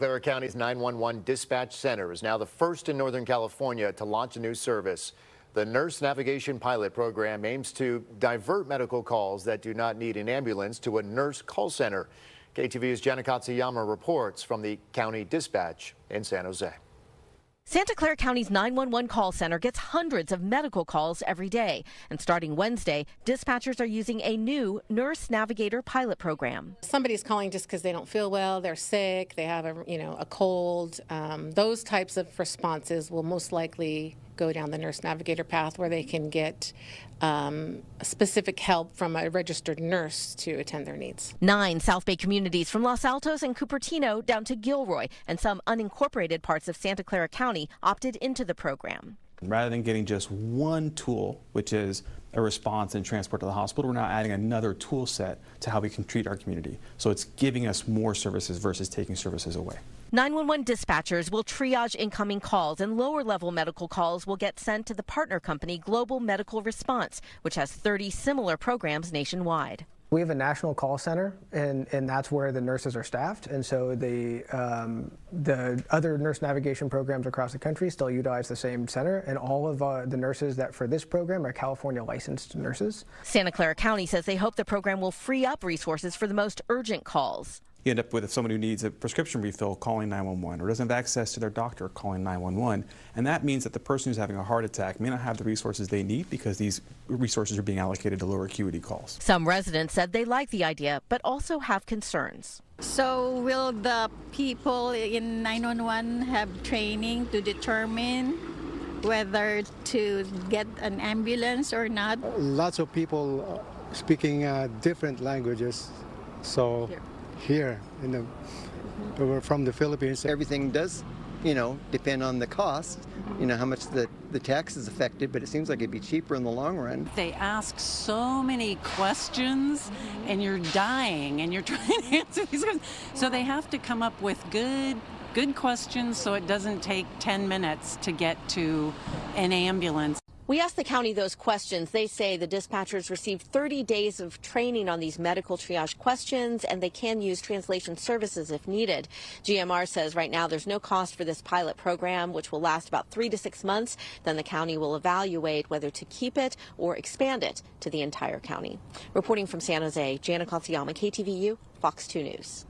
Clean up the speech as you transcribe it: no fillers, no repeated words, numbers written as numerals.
Clara County's 911 dispatch center is now the first in Northern California to launch a new service. The Nurse Navigation Pilot Program aims to divert medical calls that do not need an ambulance to a nurse call center. KTVU's Jenna Katsuyama reports from the county dispatch in San Jose. Santa Clara County's 911 call center gets hundreds of medical calls every day. And starting Wednesday, dispatchers are using a new Nurse Navigator pilot program. Somebody's calling just because they don't feel well, they're sick, they have a cold. Those types of responses will most likely go down the Nurse Navigator path where they can get specific help from a registered nurse to attend their needs. 9 South Bay communities from Los Altos and Cupertino down to Gilroy and some unincorporated parts of Santa Clara County opted into the program. Rather than getting just one tool, which is a response and transport to the hospital, we're now adding another tool set to how we can treat our community. So it's giving us more services versus taking services away. 911 dispatchers will triage incoming calls, and lower-level medical calls will get sent to the partner company Global Medical Response, which has 30 similar programs nationwide. We have a national call center, and that's where the nurses are staffed. And so the other nurse navigation programs across the country still utilize the same center, and all of the nurses that for this program are California licensed nurses. Santa Clara County says they hope the program will free up resources for the most urgent calls. You end up with someone who needs a prescription refill calling 911 or doesn't have access to their doctor calling 911. And that means that the person who's having a heart attack may not have the resources they need because these resources are being allocated to lower acuity calls. Some residents said they like the idea, but also have concerns. So will the people in 911 have training to determine whether to get an ambulance or not? Lots of people speaking different languages. So. Here, we're from the Philippines. Everything does, depend on the cost, how much the tax is affected, but it seems like it'd be cheaper in the long run. They ask so many questions, and you're dying, and you're trying to answer these questions. So they have to come up with good questions so it doesn't take 10 minutes to get to an ambulance. We asked the county those questions. They say the dispatchers received 30 days of training on these medical triage questions, and they can use translation services if needed. GMR says right now there's no cost for this pilot program, which will last about 3 to 6 months. Then the county will evaluate whether to keep it or expand it to the entire county. Reporting from San Jose, Jenna Katsuyama, KTVU, Fox 2 News.